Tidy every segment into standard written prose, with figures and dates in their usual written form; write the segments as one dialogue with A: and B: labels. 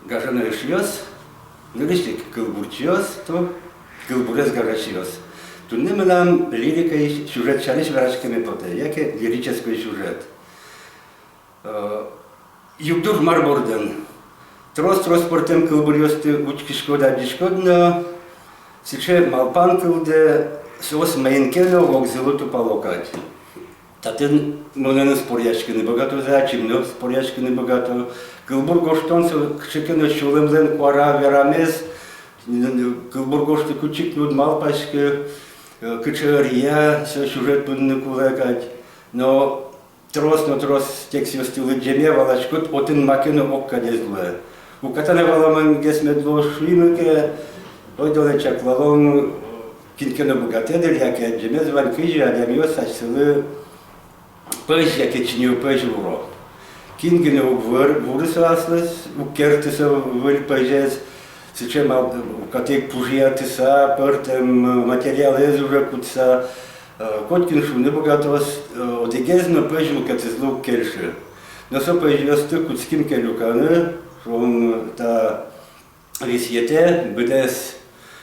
A: Gajana ışıyoruz, nırıştık kılburçuyoruz, to kılburez gajasıyoruz. Тут не нам лирика и сюжет чалиш врачками поте, яке лирический сюжет. Югдур Марборден. Трос портем кылбурьосты учки шкода дишкодно, сиче малпан кылде сос мейнкено вокзилуту полокать. Татин монен спорячки не богато зачимно, спорячки не богато. Кылбур гоштонсо кшекено шулемлен куара верамез, кылбур гошты кучик нуд малпашки, кычария, все сюжет будны кулекать. Но трос тексио стилы джеме валачкут отын макено окка дезлуе. У катане валаман гесмедло шуимыке, ойдоле чаклалом кинкено богатедер, яке джеме зван кыжи, адямио сачсылы пăj, яке чинио пăj уро. Кингене вурысо аслыс, у кертысо выль пăжез, сычем у катек пужия тыса, пыртем материал эз уже кутса, Коткин шуны богатос, одегезно пăj му катызлу керши. Но со пăжёсты кутским келюканы, шум та висьете, быдес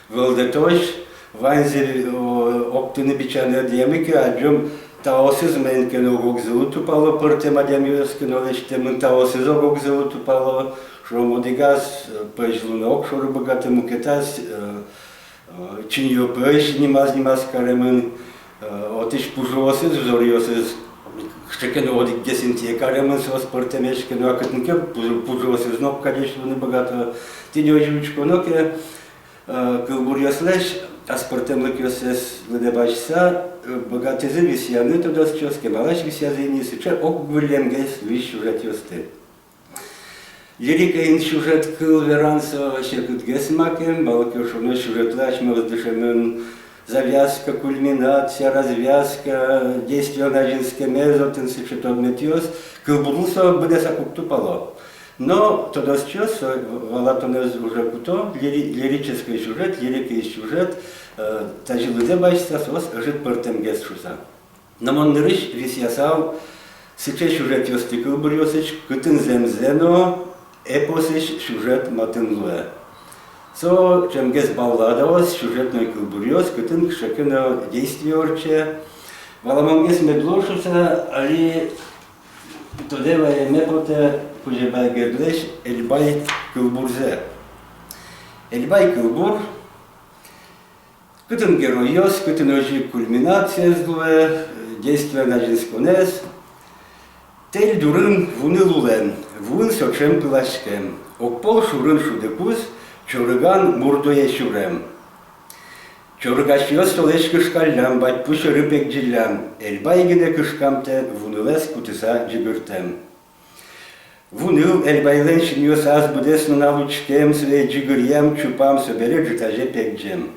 A: вылдетош, ванзель октыны бичаны демике, аджом таосыз менкен огогзылу тупало, пыртем адямиоскын олештемын таосыз огогзылу тупало, шум одегаз пăжлуны окшоры богаты мукетаз, чиньо пăж нимаз каремын, отиш пужосыз, зориосыз, Шекено одик гесинтие каремын сос пыртемешкено акытынке пужосыз нок, конечно, не богато. Ти не оживучко ноке кылбурьослеш, аспортемлык йосес ледебачса, богатызы висяны тодос чоске, малаш висязыни сыча ок гвылемгес виш сюжет йосты. Лирика ин сюжет кыл верансо шекут гесмакем, балакешуно сюжетлаш мездышемын, завязка, кульминация, развязка, действие на женский мезотен, сычетон метиос, кылбурусо быдеса куктупало. Но тогда сейчас валатонез уже куто, лирический сюжет, лирикий сюжет, тажилызе бачса сос жит пыртем гесшуса. Но он нырыш висясал, сыче сюжет йосты кылбурьосыч, кытын земзено, эпосыч сюжет матынлуэ. Со чем гес балладос, сюжетной кылбурьос, кытын кшекено действиорче. Валамонгес медлошуса, али тодева мепоте кужебай гердлеш эльбай кылбурзе. Эльбай кылбур, кытын геройос, кытын ожи кульминация злуе, действие на женсконез. Тель дурын вуны лулен, вун сочем пылашкем, окпол шурын шудекуз, Чурыган мурдуе шурем. Чурыгашиос толеш кышкаллям, бать пушы рыпек джилям, эльбайгине кышкамте вунылес кутыса джигыртем. Вуныл эльбайлен шиньос аз будесно налучкем, све джигырьям чупам собере джитаже пекджем.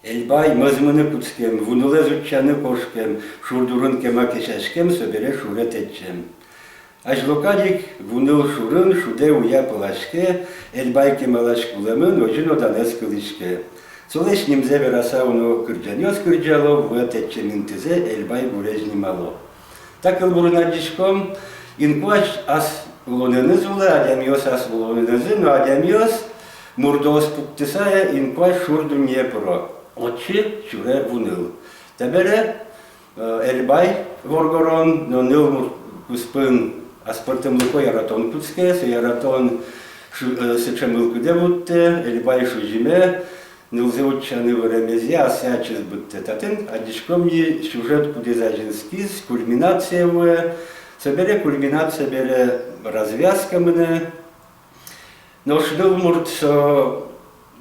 A: Эльбай мызмыны куцкем, вуныле зутчаны кошкем, шурдурын кема кешашкем, собере шурет этчем. Ажлокадик вуныл шурын шуде уя пылашке, эльбайке малаш кулемын ожин оданес кылышке. Солеш нимзе вераса уно кырджанёс кырджало, вуэтече минтизе эльбай буреж нимало. Так ылбурына дишком, инкуач ас улоненыз улы, адямиос ас улоненызы, но адямиос мурдоос пуктысая инкуач шурду не про. Отчи чуре вуныл. Табере эльбай воргорон, но ныл куспын аспортем луко яратон куцке, се яратон сычемылку девутте, эльбай шужиме, нылзе учаны варемезе, асячыз бутте татын, адишкомни сюжет кудеза женскиз, кульминация вуе, собере кульминация бере развязка мне, но шныл мурт со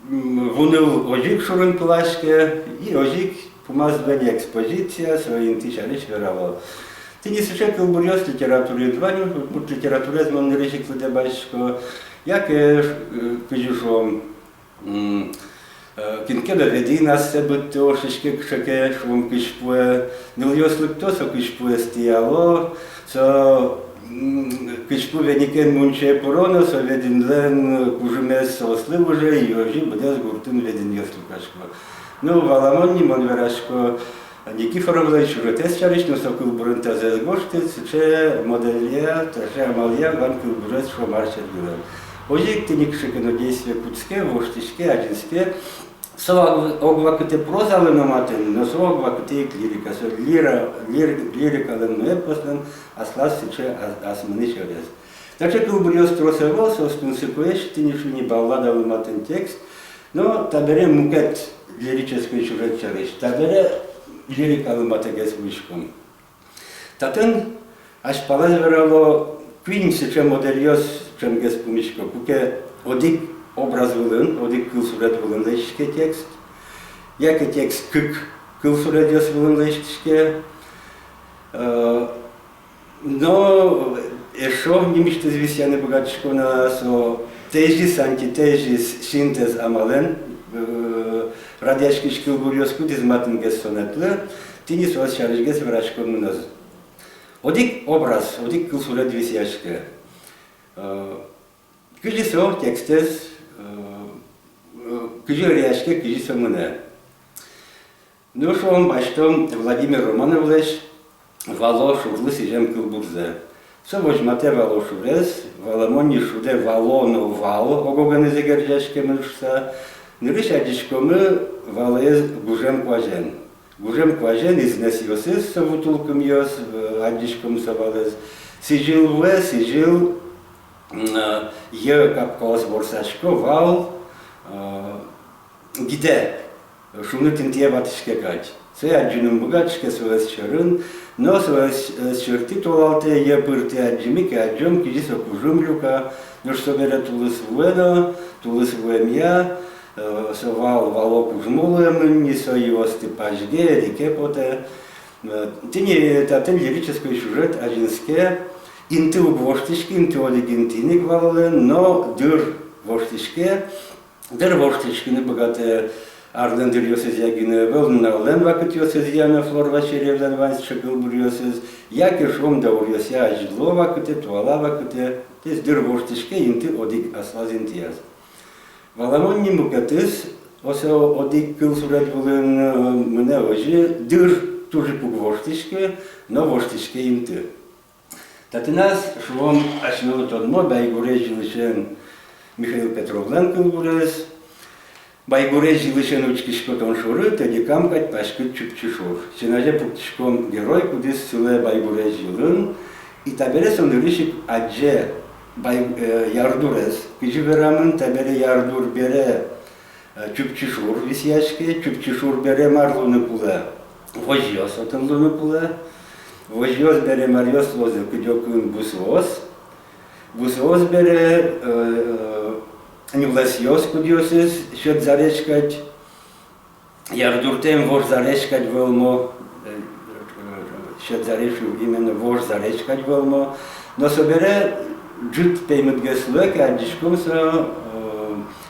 A: вуныл ожик шурын плашке, и ожик помаздвели экспозиция, своим тишариш веравал. Ти не сыче кылбурьос литературе дваню, мут литературе змон режик ледебачко, яке кыжушом кинкеда ведина се бытте ошишке кшеке шум кышпуе, ныльос лыктосо кышпуе стияло, со кышпу веникен мунче пуроно, со вединлен кужумес ослив уже, и ожи будес гуртын ведин йос лукашко. Ну, валамонни мон верашко, Никифорович Рутес Чарич, Сокол Бурентазес Гоштец, Че Моделия, Таше Амалия, Ванкил Бурец, Шомарчер Гилен. Ожик ты никшикано действие куцке, воштичке, одинске. Сова огвакте проза леноматен, но сова огвакте лирика. Со лирика лен эпослен, аслас сече асмани чарез. Значит, кулбуриос тросевал, собственно, секуэш, ты не баллада леноматен текст, но табере мукет лирической чужой чарез. Табере лирика леноматегес вышком. Татен аж палазверало квин сече модельос, чем гес помишко, куке одик образ вылын, одик кылсурет вылын лешке текст. Яке текст кылсурет ёс вылын лешке. Но ешо немиште звисяне богатшко на со тежис, антитежис, синтез амален, радяшки шкил бурьоску дизматен гес сонетле, тини сос шариш гес врачком мназ. Одик образ, одик кылсурет висяшке. Кыжи со текстез, кыжи ряшке, кыжи со мыне. Ну что он баштом Владимир Романович вало шурлы сижем кылбурзе. Со возьмате вало шурез, валамони шуде вало но вало, огоганы зегерджашке мышса. Нырыш адишкомы валез гужем кважен. Гужем кважен изнес йосыз совутулком йос, адишком совалез. Сижил ве, сижил je kapkos borsashko val gide шунутин тиеватышке кач. Се аджинум богатышке суэс чарын, но суэс черти толалте е пырты аджимике аджом кижи сокужум люка, но что бере тулыс вуэно, тулыс вуэмья, совал валок ужмулэм, не союсты пажге, реке поте. Тини татен лирический сюжет аджинске, инты воштишки, инты олигентиник валален, но дыр воштишке, дыр воштишки не богатые арден дыр йосез ягине вэлнарлен вакыт йосез яна флор вачеревлен ванс шакыл бур йосез, яки шом да ур йося ажидло вакыте, туала вакыте, тез дыр воштишке инты одик аслазин тияз. Валамон не мукатыз, осо одик кыл сурет вулен мне ожи, дыр тоже пуг воштишке, но воштишке инты. Татынас швом ашнылы тодмо байгуре жилышен Михаил Петровлен кылбурез, байгуре жилышен учкишко тоншуры, тоди камкать пашкыт чупчишур. Чинаже пуктишком герой, кудис сыле байгуре жилын, и таберес он рышик адже ярдурез. Кижи верамын табере ярдур бере чупчишур висяшке, чупчишур бере марлуны пуле, вожьёс отынлуны пуле, вожьёс бере марьёс лозе кудёкын бусвоз, бусвоз бере не власьёс кудёсыз, счет заречкать, ярдуртем вож заречкать велмо, счет зарешу именно вож заречкать велмо, но собере джут пеймет геслуэк, адишком со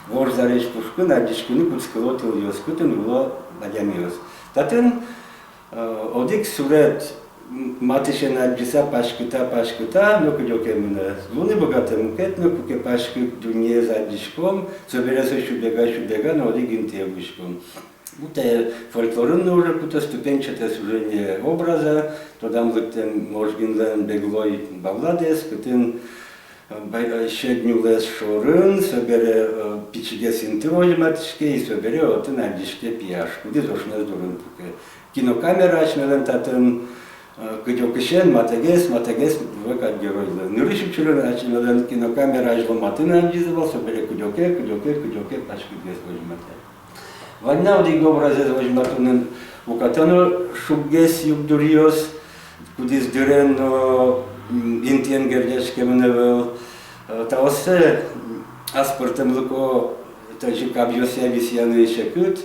A: вож зареч пушкын, адишкыны куцкылотыл ёскутын уло надямиёс. Татын одик сурет матишен аджиса пашкыта, но кудёке мына луны богатый мукет, но куке пашкыт дунье за адишком, соберется шубега, но одик интевышком. Это фольклорный уже какое-то ступенчатое сужение образа, то там лыктен можгинлен беглой балладес, кытын щедню лес шорын, собере пичиге синты ожиматышке, и собере отын адишке пияшку, дизошна дурын пуке. Кинокамера ачмелен татын кыдёкышен матагес выкат геройлы. Нырышып чурын ачмелен кинокамера ажлы матын адизывал, собере кыдёке пачкы гес ожиматэ. Война одик образец ожиматунын укатану шубгес юбдурьёс, кудис дырен интен гердешке мневел. Таосе аспортем лыко также кабьёся висяны шекют,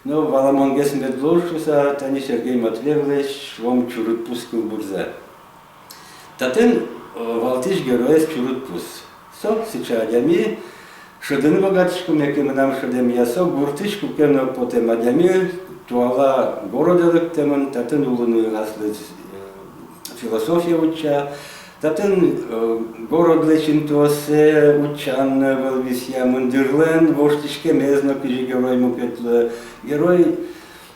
A: но валамон гес медлошуса тани Сергей Матвеевич швом чурут пускыл бурзе. Татын валтиш героес чурут пус. Со сичадями шеден богатышку мекем нам шедем ясо гуртышку кемно потем адями туала городелык темын татын улыны аслы философия уча. Татын город лечин туосе учан велвисья мындырлен, воштишке мезно кижи герой мукетле. Герой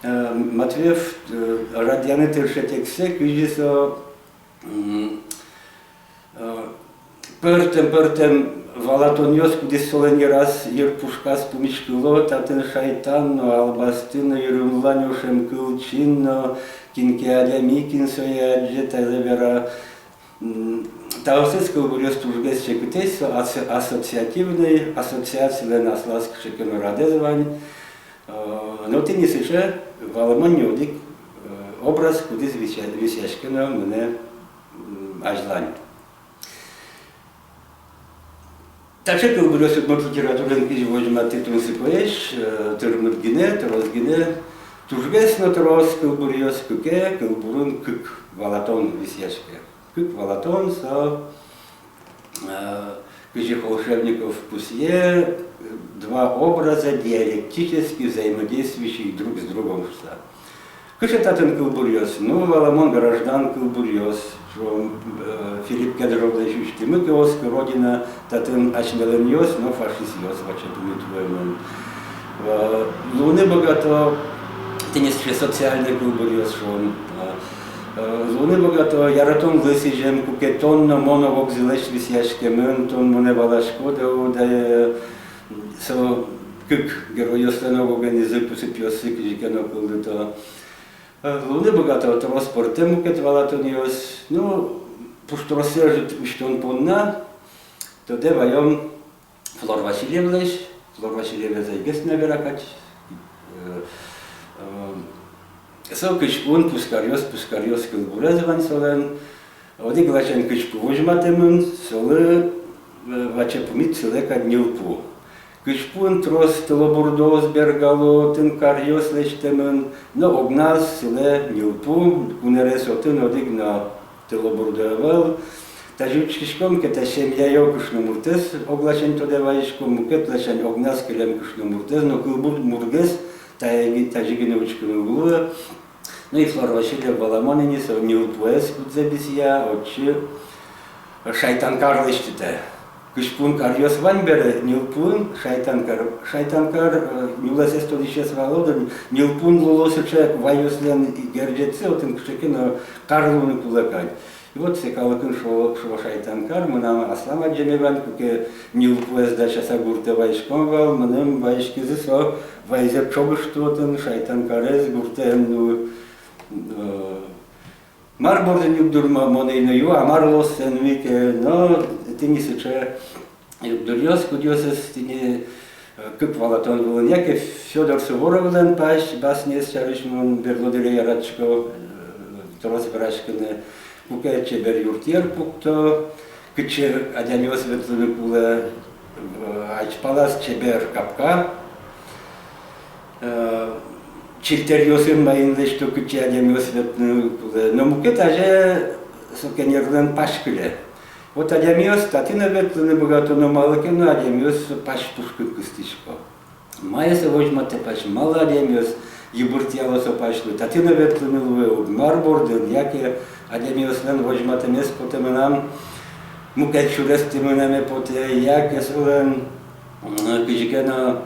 A: Матвеев радяны тершетексе, кыжисо пертем валатоньос, кудис солений раз ерпушкас помичкыло, татын шайтанно, албастыно, ерумланюшем кылчинно, кинкеадя микин сояджи, тазавера. Таусецкого бурёст ужгес чекутейсо ассоциативной, ассоциации на сласк шекену радезвань. Но ти не сише валамонні одик образ, кудись висяшкено мене ажлань. Также кыл бурёст одно литературен киж возьма титунсы поэш, тырмыдгине, торозгине, тужгес но тороз кыл бурёст кыке, кыл бурун кык, валатон висяшке. Кык валатон со кыжих волшебников Пусье, два образа диалектически взаимодействующих друг с другом. Кышетатын кылбурьос, ну, валамон граждан кылбурьос, что Филипп Кедрович Тимыкиос, родина татын ачмеленьос, но фашистьос, вачепумитвуемон. Луны богато, тенесше социальный кылбурьос, что он Луны богато, яратон лысижем, кукетонно, моновок зелеш висяшке ментон, моне балашкода, да со кык героёсленого организы посыпьёсы, кижикено кылдыто. Луны богато, того спортем кетвалатониос, ну, пусть рассержит, что он понна, то де воем Флор Васильевич зайгес наверакать. Со кычкун пускарьос кылбурезван солен, оди глачен кычку возьматемын, солы вачепумит силека днилпу. Кычпун трос телобурдоз бергало, тын карьос лечтемын, но огназ силе днилпу, кунересотын одиг на телобурдоевел. Тажучкишком кета семья йокушно муртес, оглачен тодеваишком мукет лечен огназ келем кушно муртес, но кылбур мургес, тажигине учкыны углуя. Ну и Флор Васильев Баламонинис, Нилпуэс кудзебисия, отчи шайтанкар лештите. Кышпун карьос ваньбере, Нилпун, шайтанкар, нюласес тодишес валоден, Нилпун лулосыче вайослен герджеце, отын кшекино карлуны кулакать. И вот секалакын шо шайтанкар, мы нам аслама джемеван, куке Нилпуэс дача сагурте вайшком вал, мы вайшкизы со вайзер чогыштотын, шайтанкарез гуртен, Марборден юбдурма монейно ю, а марлос сенвике, но тенисыче юбдурьос, кудьосес тени кып валатон вылын, яке Фёдор Суворовлен паш, баснес чарышмон берлодыре яратчко, торос брашкыны, куке чебер юртер пукто, кыче адямиос ветлыны куле, ачпалас чебер капка, Чилтерьосым майынды, что кыче адямиос ветлыны куле, но мукет аже сукенерлен пашкыле. Вот адямиос татына ветлыны богато, но малыке, но адямиос паш пушкы кыстышко. Майеса возьмате паш мало адямиос, ебуртиалосо пашлы, татына ветлыны луэ, марборден, яке адямиослен возьмате мес потеменам, мукет чурестименаме поте, яке солен кычекено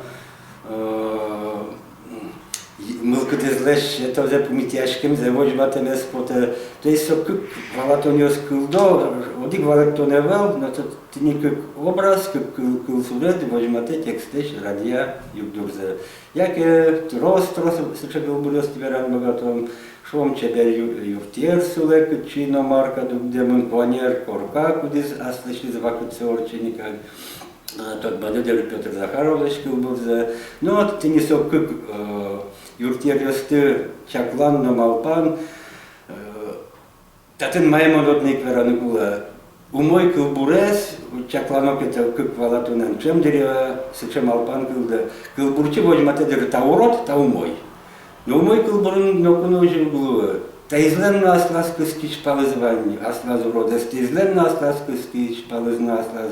A: мылкытызлеш, это зе помитяшкем, зе возьмате мес поте, то есть со кык валатониос кылдо, одик валатоневел, но тут не как образ, как кылсурет, возьмате текстеш, радия, юбдурзе. Яке трос, сычегыл бурёс тиверан богатом, шом чебер юртер суле, кычино марка, демон планер, корка, кудис аслышли звакутся орченика. Тот бадедер Петр Захарович кылбурзе. Ну вот ты не сок как юртер ёсты чаклан на малпан, татын маймонотник вераны кула. Умой кылбурес, чакланок это как валатунен, чем дерева, сычем алпан кылда. Кылбурчи возьмате дер та урод, та умой. Но умой кылбурын нокуну уже углуа. Та излен на аслаз кыскич палызванни, аслаз уродес, та излен на аслаз кыскич палызна аслаз,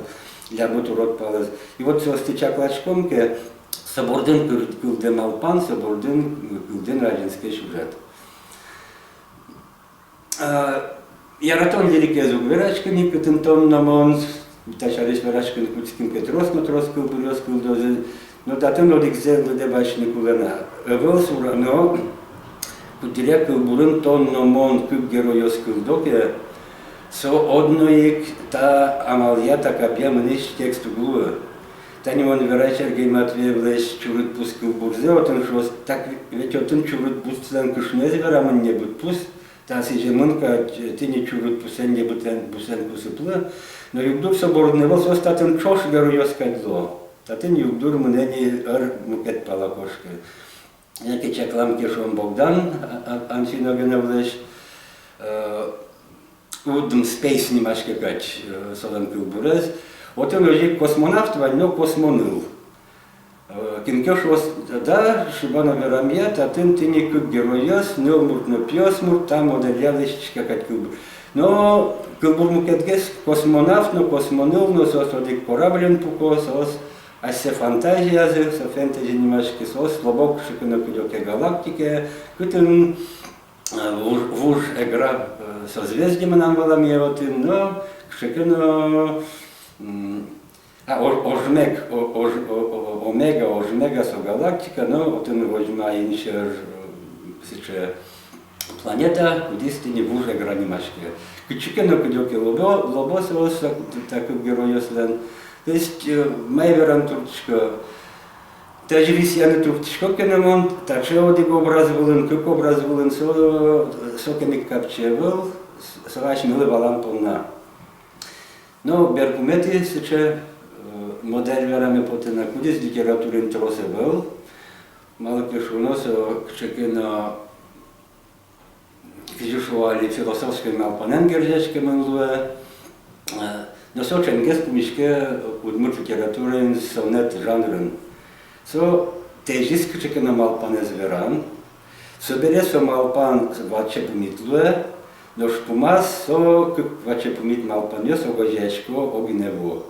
A: лябут урод палыз. И вот со стычаклачком ке соборден кылден алпан, соборден кылден раджинский сюжет. Яратон великий звук верачкани, катентон намон, тачариш верачкани кутским кетрос, но трос кылбурёс кылдозе, но датын одик зел дебачни кулена. Эвел сурано, кудря кылбурын тонно мон күп геройос кылдоке, со одноик та амалия такапья мыниш тексту глуы. Тани он верачер Матвеевлеш чурыт пус кылбурзе, отын шос, так ведь отын чурыт пустан кышнез верамын не бут пус, та сижемынка тini чурыт пусен не бутен пусен кусыплы, но югдур соборный вол сос татын чош геройос кадло. Татын югдур мынени ыр мукет палакошка. Яке чаклам кешон Богдан Антиновеневлеш, удм спейс немашке кач солан кылбурез, отын ожик космонавт ванно космоныл. Кинкеш ос да шибана верамья, татын тини күп геройос, нел муртно пьес мурт, там моделялышчка кать кылбур. Но кылбур мукетгес космонавт, но космоныл, но сос одик кораблен пуко, сос асе фантазия, со фэнтези немашке сос, слабок шикано кудёке галактике, кытын вуж игра созвездием нам валамья отын, но шикано ожмег, омега со галактика, но отын возьма иншер сиче планета, кудистини вуж игра немашке. Кычикано кудёке лобо сос, так геройослен. То есть майверан турчко, даже висяны турчко кенемон, также одик образ вылын, как образ вылын, сокемик капче был, сраж милы валан полна. Но беркумети сече модель верами потена, кудис литературин тросе был, мало кешунос, кчекена физишуали философской малпанен гержечке менлуе, но со ченгес помишке удмурт литературен сонет жанрен. Со тежис кчекена малпане зверан, собере со малпан ваче помитлуе, но шпумас со ваче помит малпане со гожечко огнево.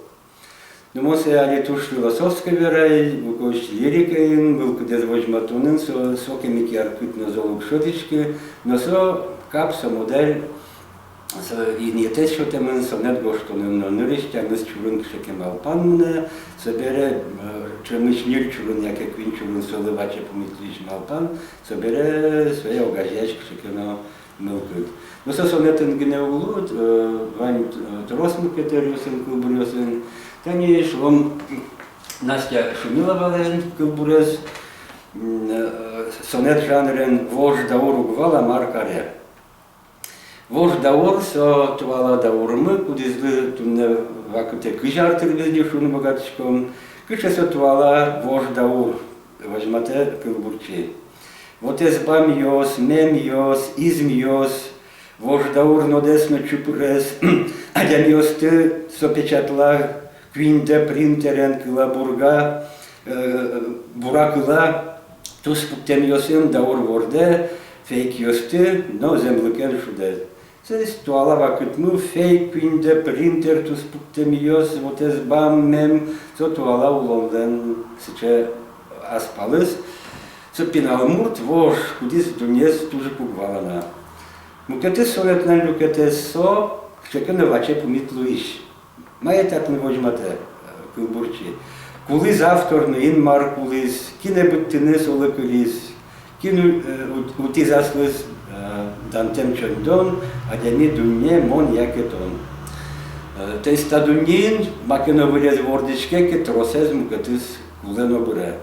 A: Но мосе али туш философской верой, вукош лирикой, был кудес возьматунен, со кемики аркутно золук шотички, но со кап со модель и не те, що темен сонет гоштонен на нирища, ми з чурун кшеке малпанне, собере чимич нір чурун, яке квін чурун соливаче помітліч малпан, собере своє огажеч кшеке на милкут. Ну со сонетен генеулут, вань тросмуке терюсен кулбурюсен, тані шлом Настя Шумиловален кулбурюс, сонет жанрен вож дауру гвала маркаре. Вож даур со туала даурмы, кудизлы тунне вакуте кыжартыр безне шуны богатышком, кыше со туала вож даур, возьмате кылбурчи. Вот эсбам йос, мем йос, изм йос, вож даур нодесно чупрес, адям йос ты сопечатла квинте принтерен кыла бурга, буракыла, тус пуктем йосым даур ворде, фейк йосты, но землыкен шуде. Це туала вакытмы фейк квинде принтер тус пуктем йос, вот эсбам мем, со туала уловден сече аспалыс, со пиналмурт вож, кудис дунес туже пугвалана. Мукете советнен люкете со, кчекене ваче помитлуиш. Має так не возьмате кылбурчи. Кулиз авторны инмар кулиз, кинебут тинес олекулиз, кину утизаслыс дантем чондон, адяни дунне мон якетон. Тес та дуннин макено вылез вордичке, ке тросез мукетис кулено буре.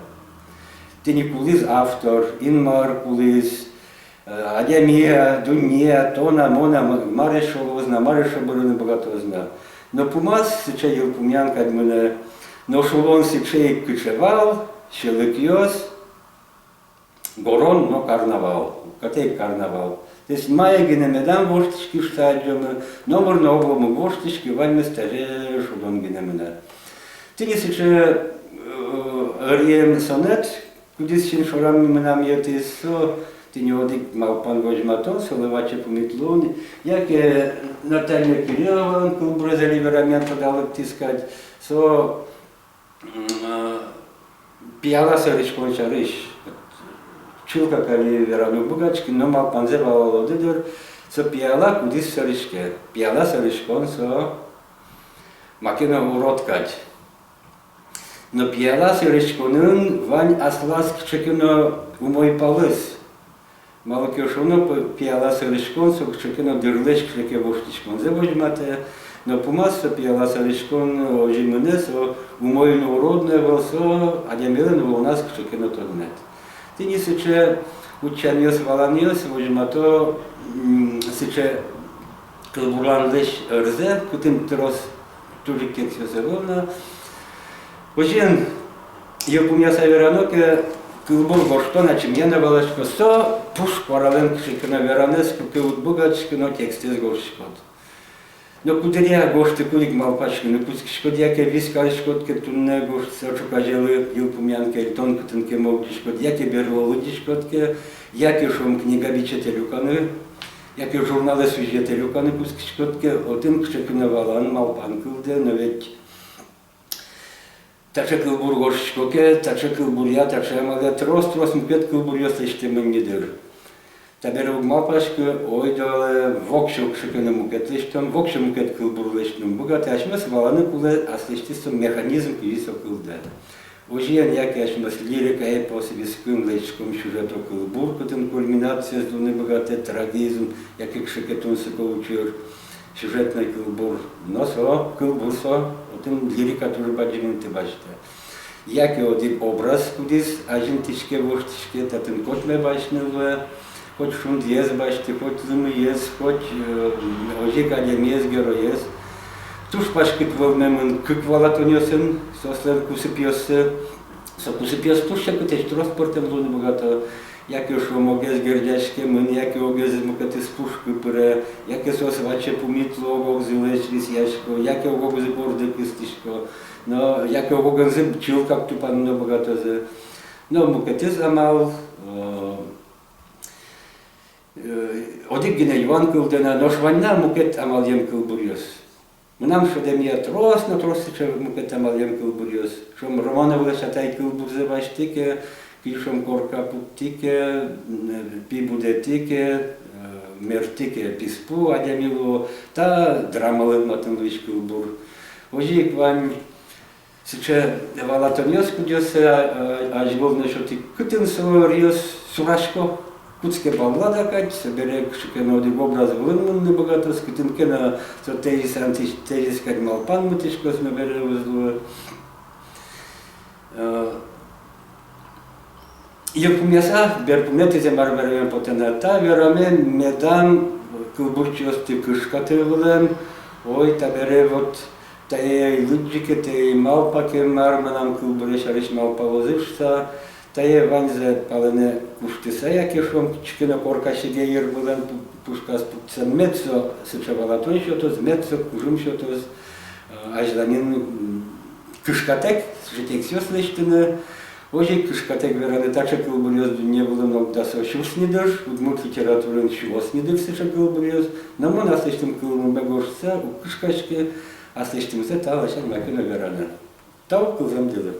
A: Тини кулиз автор, инмар кулиз, адямия, дунне, тона, мона, марешо возна, марешо бурыны богатозна. Но пумаз сече елпумянка мене, но шулон сече кычевал, щелыкьос, горон, но карнавал. Котей карнавал. То есть мая генемедан воштички штадиумы, номер на облому воштички, вальме стаже шулон генемена. Тини сече рием сонет, кудис чин шорам менам єтис, со тini одик малпан возьматон, соливаче помітлон, як Наталья Кирилловна, кулбурезе ліверамент подали тискать, со піяла саричкон чариш. Чулка кали верамю бугачки, но малпан зевало дидер, со піяла кудис саричке. Піяла саричкон, со макина уроткать. Но піяла саричконын вань асласк чекино у мой палыс. Малокешоно піала селишкон, сокчекено дирлеш кшеке воштичкон. Завожмате, но помасо піала селишкон ожименесо, умойно уродне волсо, а дямілено у нас кшекено торнет. Ти ні сиче учаніос валаніос, вожмато сиче кълбуран леш рзе, кутим трос тужик кексио зелона. Ожен Йопумяса вераноке кълбур гоштона чимьяна валашко со пуш парален кшекено веранеско кълб бугачкено текстез горшкот. Но кудеря гошты кулик малпачки, но кускишкот яке вискалишкотке тунне гошт сочука жели Йопумянке тонкотенке мовдишкот, яке берлолудишкотке, яке шум книгабичателюканы, яке журналы сюжетелюканы кускишкотке, отым кшекено валан малпан кылде, но ведь Таче кълбур горшкоке, таче кълбуря, таче амага трос мукет кълбуря слеще мъннидър. Табере малпашке, ойдале, вокшо кшекене мукет лещон, вокшо мукет кълбур лещон бугат, ашмас валане куле, аз лещисто механизм кивисо кълде. Ожиен яке ашмас лирика епос вискым лещком сюжето кълбур, кътен кульминация с дуне богате трагизм, яке кшекетун се кълчур. Сюжетный кълбур, но со кълбур со, отым лирика тоже баджимын те бачте. Яке один образ кудис, ажинтишке воштишке, татын хоть ме бачнылы, хоть шунд ез бачте, хоть зымы ез, хоть ожик адем ез геро ез. Туш пашкыт вълнемын кык валатонёсын, сослен кусыпьёсы, со кусыпьёс туш кытеш транспортем луны богато. Яке шо могез гердяшке мын, яке огез мукати спушки пире, яке сос ваче помітло огог зилечліс яшко, яке огог зиборди кистишко, но яке огог зибчил, как ту панно богато зе. Но мукати замал, одик гіне Іван кылдена, но шванна мукет амал ем кылбурьос. Мнам шодемія трос, но тросиче мукет амал ем кылбурьос. Шом Романовле шатай кылбурзе баштике, Пишем корка путтике, пибудетике, мертике писпу, адямило, та драмален матемлич кълбур. Ожик вань сиче валатоньос кудьосе, аж вовне шоти кытын риос сурашко, куцке баллада кать, собере кшикено один образ вылынмынны богато, скытынкена со тезис антитезис кать малпан мытишко смебере возлуе. Йопумяса берпумети земар вермен потенета, верамен медам кълбурчиости кышкате вылен, ой табере вот тае луджике, тае малпаке марманам кълбуре шариш малпа возышса, тае ванзе палене куштиса, яке шом чкино корка шигеир вылен пушкас путсен мецо сычавалатон шотоз, мецо кужым шотоз, ажданин кышкатек, житек сёслештыны, Ожик кышкатек вераны тача кълбурьос не было ногда со шуснидыш, удмут литературын шуоснидыш сыча кълбурьос, но мон аслештым кълмын бегошса, у кышкачке аслештымсы та лашан макына вераны. Тау кылзам дылы.